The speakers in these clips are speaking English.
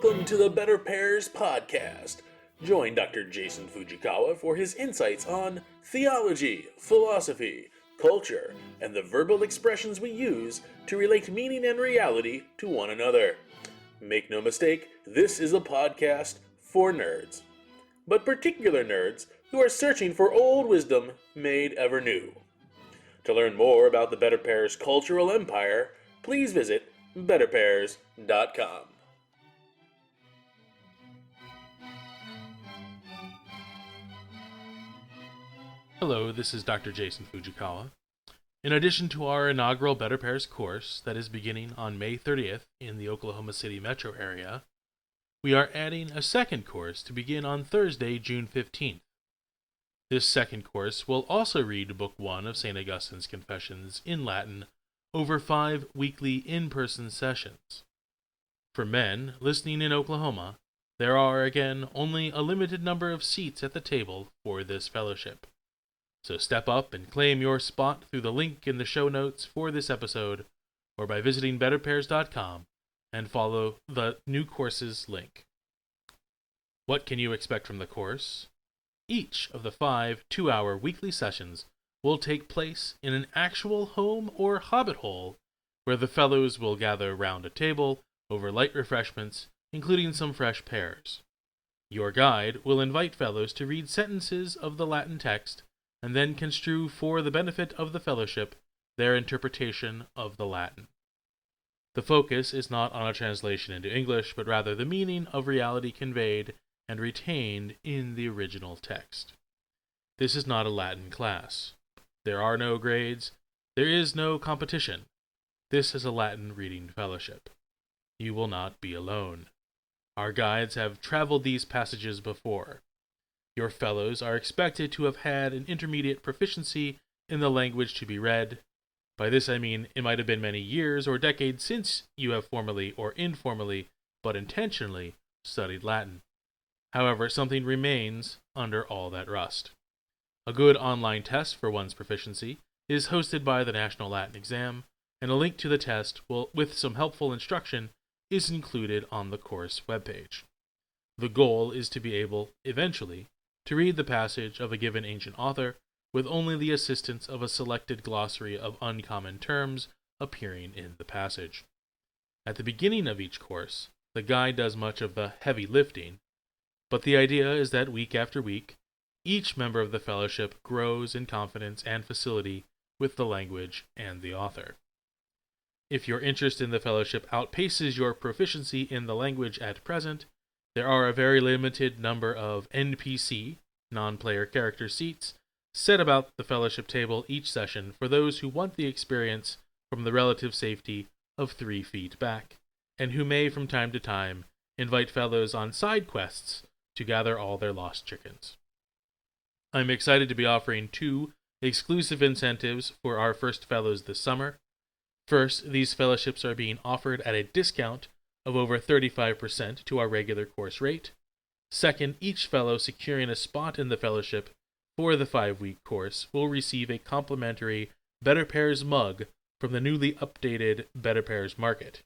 Welcome to the Better Pairs podcast. Join Dr. Jason Fujikawa for his insights on theology, philosophy, culture, and the verbal expressions we use to relate meaning and reality to one another. Make no mistake, this is a podcast for nerds, but particular nerds who are searching for old wisdom made ever new. To learn more about the Better Pairs cultural empire, please visit betterpairs.com. Hello, this is Dr. Jason Fujikawa. In addition to our inaugural Better Pairs course that is beginning on May 30th in the Oklahoma City metro area, we are adding a second course to begin on Thursday, June 15th. This second course will also read Book 1 of St. Augustine's Confessions in Latin over 5 weekly in-person sessions. For men listening in Oklahoma, there are again only a limited number of seats at the table for this fellowship. So step up and claim your spot through the link in the show notes for this episode or by visiting betterpairs.com and follow the new courses link. What can you expect from the course? Each of the 5 2-hour weekly sessions will take place in an actual home or hobbit hole where the fellows will gather round a table over light refreshments, including some fresh pears. Your guide will invite fellows to read sentences of the Latin text and then construe for the benefit of the fellowship their interpretation of the Latin. The focus is not on a translation into English, but rather the meaning of reality conveyed and retained in the original text. This is not a Latin class. There are no grades. There is no competition. This is a Latin reading fellowship. You will not be alone. Our guides have traveled these passages before. Your fellows are expected to have had an intermediate proficiency in the language to be read. By this I mean it might have been many years or decades since you have formally or informally, but intentionally, studied Latin. However, something remains under all that rust. A good online test for one's proficiency is hosted by the National Latin Exam, and a link to the test with some helpful instruction is included on the course webpage. The goal is to be able, eventually, to read the passage of a given ancient author with only the assistance of a selected glossary of uncommon terms appearing in the passage. At the beginning of each course, the guide does much of the heavy lifting, but the idea is that week after week, each member of the fellowship grows in confidence and facility with the language and the author. If your interest in the fellowship outpaces your proficiency in the language at present, there are a very limited number of NPC, non-player character seats, set about the fellowship table each session for those who want the experience from the relative safety of 3 feet back, and who may from time to time invite fellows on side quests to gather all their lost chickens. I'm excited to be offering 2 exclusive incentives for our first fellows this summer. First, these fellowships are being offered at a discount of over 35% to our regular course rate. Second, each fellow securing a spot in the fellowship for the 5-week course will receive a complimentary Better Pairs mug from the newly updated Better Pairs Market.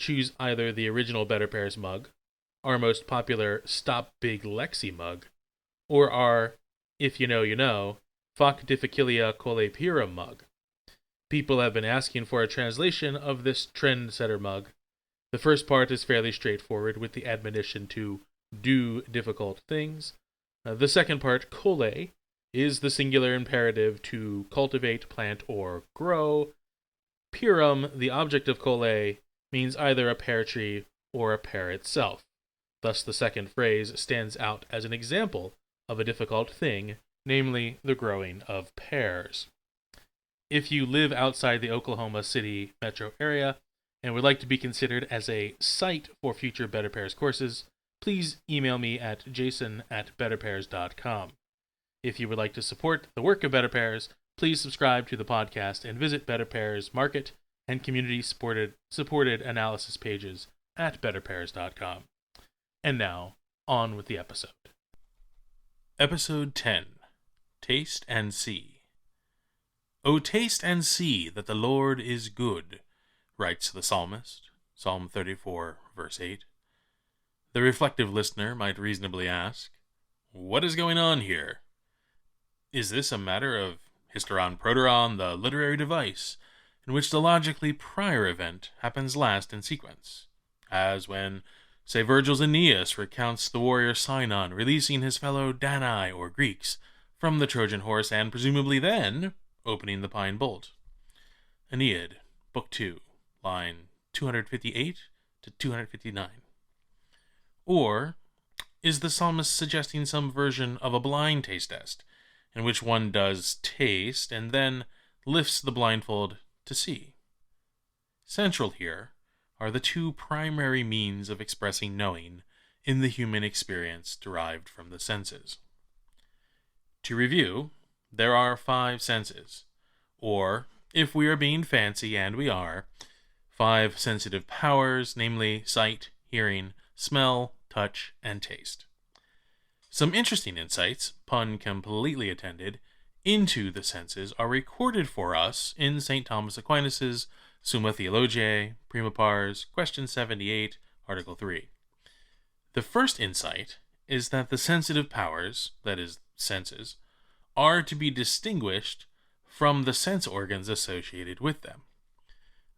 Choose either the original Better Pairs mug, our most popular Stop Big Lexi mug, or our If You Know You Know, Fac Difficilia Cole Pirum mug. People have been asking for a translation of this trendsetter mug. The first part is fairly straightforward with the admonition to do difficult things. The second part, cole, is the singular imperative to cultivate, plant, or grow. Pirum, the object of cole, means either a pear tree or a pear itself. Thus the second phrase stands out as an example of a difficult thing, namely the growing of pears. If you live outside the Oklahoma City metro area and would like to be considered as a site for future Better Pairs courses, please email me at jason@betterpairs.com. If you would like to support the work of Better Pairs, please subscribe to the podcast and visit Better Pairs Market and community-supported analysis pages at betterpairs.com. And now, on with the episode. Episode 10. Taste and See. O taste and see that the Lord is good, writes the Psalmist, Psalm 34, verse 8. The reflective listener might reasonably ask, what is going on here? Is this a matter of hysteron-proteron, the literary device, in which the logically prior event happens last in sequence, as when, say, Virgil's Aeneas recounts the warrior Sinon releasing his fellow Danai, or Greeks, from the Trojan Horse and presumably then opening the pine bolt? Aeneid, Book 2, line 258 to 259. Or is the psalmist suggesting some version of a blind taste test, in which one does taste and then lifts the blindfold to see? Central here are the two primary means of expressing knowing in the human experience derived from the senses. To review, there are 5 senses, or, if we are being fancy, and we are, 5 sensitive powers, namely sight, hearing, smell, touch, and taste. Some interesting insights, pun completely attended, into the senses are recorded for us in St. Thomas Aquinas' Summa Theologiae, Prima Pars, question 78, article 3. The first insight is that the sensitive powers, that is, senses, are to be distinguished from the sense organs associated with them.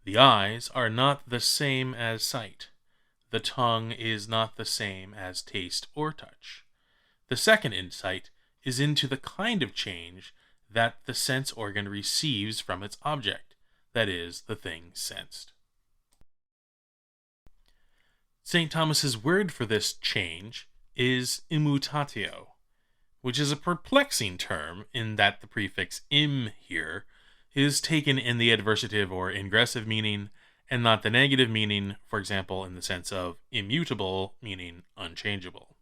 The eyes are not the same as sight. The tongue is not the same as taste or touch. The second insight is into the kind of change that the sense organ receives from its object, that is, the thing sensed. St. Thomas's word for this change is immutatio, which is a perplexing term in that the prefix im here is taken in the adversative or ingressive meaning and not the negative meaning, for example, in the sense of immutable, meaning unchangeable.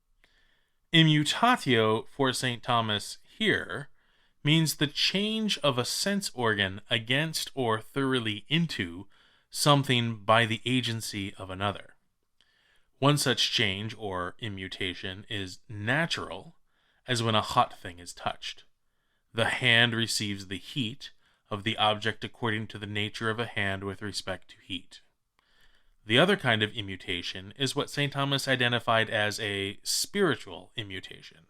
Immutatio for St. Thomas here means the change of a sense organ against or thoroughly into something by the agency of another. One such change, or immutation, is natural, as when a hot thing is touched. The hand receives the heat of the object according to the nature of a hand with respect to heat. The other kind of immutation is what St. Thomas identified as a spiritual immutation.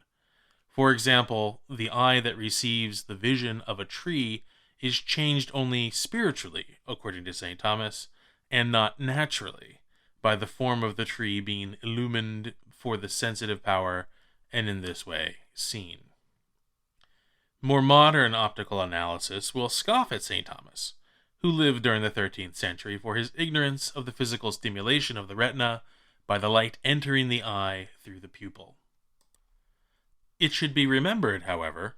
For example, the eye that receives the vision of a tree is changed only spiritually, according to St. Thomas, and not naturally, by the form of the tree being illumined for the sensitive power, and in this way seen. More modern optical analysis will scoff at St. Thomas, who lived during the 13th century, for his ignorance of the physical stimulation of the retina by the light entering the eye through the pupil. It should be remembered, however,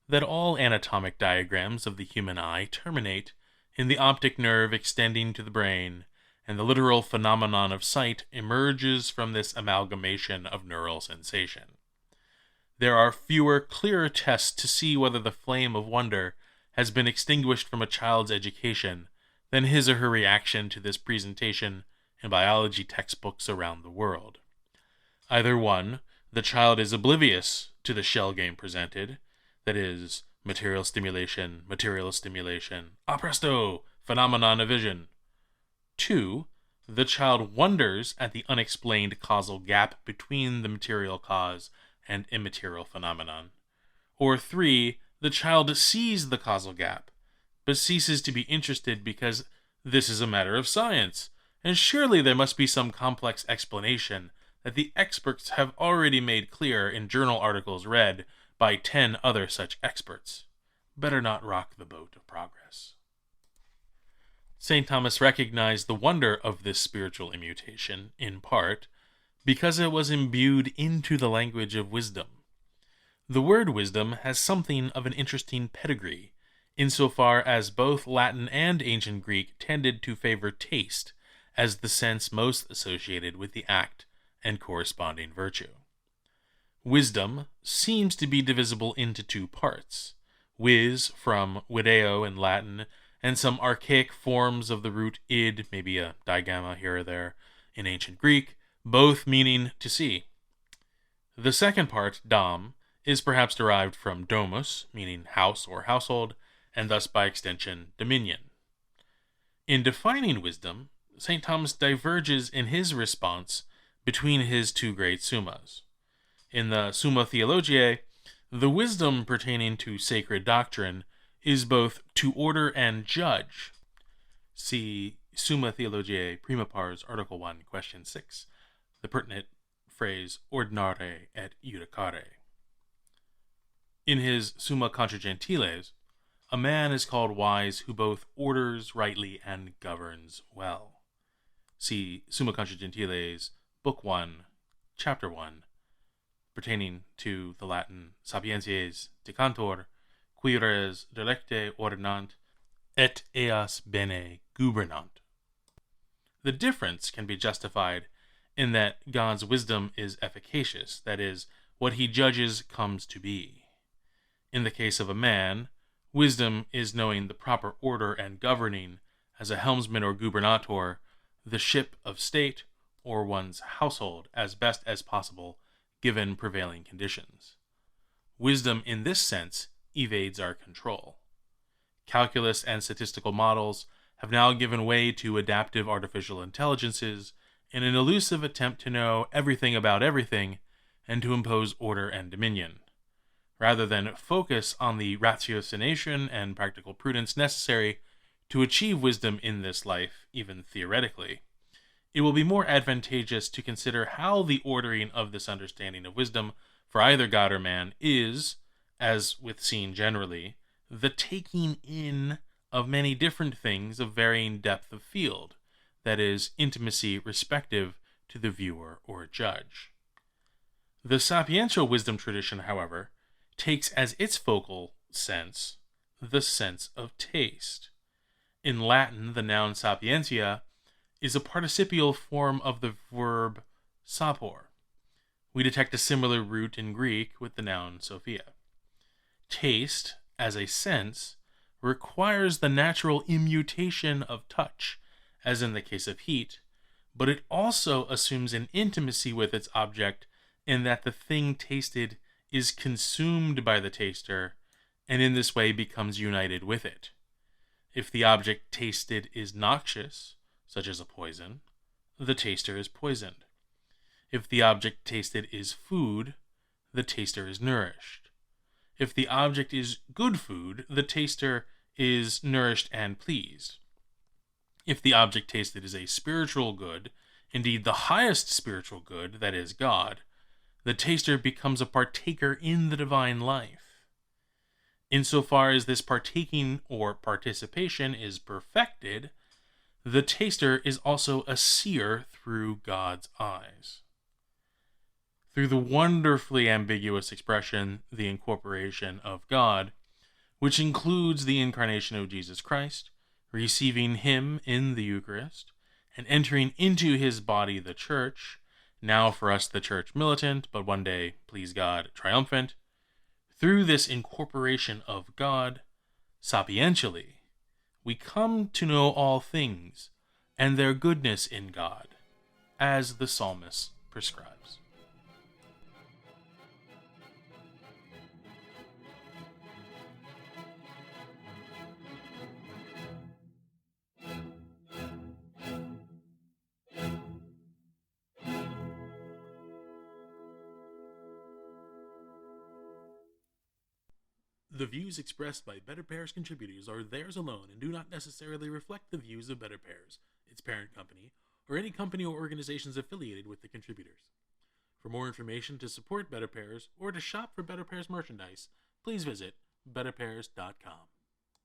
that all anatomic diagrams of the human eye terminate in the optic nerve extending to the brain, and the literal phenomenon of sight emerges from this amalgamation of neural sensation. There are fewer, clearer tests to see whether the flame of wonder has been extinguished from a child's education than his or her reaction to this presentation in biology textbooks around the world. Either one, the child is oblivious to the shell game presented, that is, material stimulation, ah presto, phenomenon of vision. 2, the child wonders at the unexplained causal gap between the material cause and immaterial phenomenon. Or 3, the child sees the causal gap, but ceases to be interested because this is a matter of science, and surely there must be some complex explanation that the experts have already made clear in journal articles read by 10 other such experts. Better not rock the boat of progress. St. Thomas recognized the wonder of this spiritual immutation, in part, because it was imbued into the language of wisdom. The word wisdom has something of an interesting pedigree, insofar as both Latin and ancient Greek tended to favor taste as the sense most associated with the act and corresponding virtue. Wisdom seems to be divisible into 2 parts: vis from video in Latin, and some archaic forms of the root id, maybe a digamma here or there, in ancient Greek, both meaning to see. The second part, dom, is perhaps derived from domus, meaning house or household, and thus by extension dominion. In defining wisdom, St. Thomas diverges in his response between his two great summas. In the Summa Theologiae, the wisdom pertaining to sacred doctrine is both to order and judge. See Summa Theologiae Prima Pars, Article 1, Question 6, the pertinent phrase ordinare et judicare. In his Summa Contra Gentiles, a man is called wise who both orders rightly and governs well. See Summa Contra Gentiles, Book 1, Chapter 1, pertaining to the Latin sapientiae decantor, qui res delecte ordinant, et eas bene gubernant. The difference can be justified in that God's wisdom is efficacious, that is, what he judges comes to be. In the case of a man, wisdom is knowing the proper order and governing, as a helmsman or gubernator, the ship of state or one's household as best as possible given prevailing conditions. Wisdom in this sense evades our control. Calculus and statistical models have now given way to adaptive artificial intelligences in an elusive attempt to know everything about everything and to impose order and dominion. Rather than focus on the ratiocination and practical prudence necessary to achieve wisdom in this life, even theoretically, it will be more advantageous to consider how the ordering of this understanding of wisdom for either God or man is, as with seeing generally, the taking in of many different things of varying depth of field, that is, intimacy respective to the viewer or judge. The sapiential wisdom tradition, however, takes as its focal sense the sense of taste. In Latin, the noun sapientia is a participial form of the verb sapor. We detect a similar root in Greek with the noun sophia. Taste, as a sense, requires the natural immutation of touch, as in the case of heat, but it also assumes an intimacy with its object in that the thing tasted is consumed by the taster, and in this way becomes united with it. If the object tasted is noxious, such as a poison, the taster is poisoned. If the object tasted is food, the taster is nourished. If the object is good food, the taster is nourished and pleased. If the object tasted is a spiritual good, indeed the highest spiritual good, that is God, the taster becomes a partaker in the divine life. Insofar as this partaking or participation is perfected, the taster is also a seer through God's eyes. Through the wonderfully ambiguous expression, the incorporation of God, which includes the incarnation of Jesus Christ, receiving him in the Eucharist, and entering into his body, the Church, now for us the Church militant, but one day, please God, triumphant. Through this incorporation of God, sapientially, we come to know all things and their goodness in God, as the Psalmist prescribes. The views expressed by Better Pairs contributors are theirs alone and do not necessarily reflect the views of Better Pairs, its parent company, or any company or organizations affiliated with the contributors. For more information to support Better Pairs or to shop for Better Pairs merchandise, please visit betterpairs.com.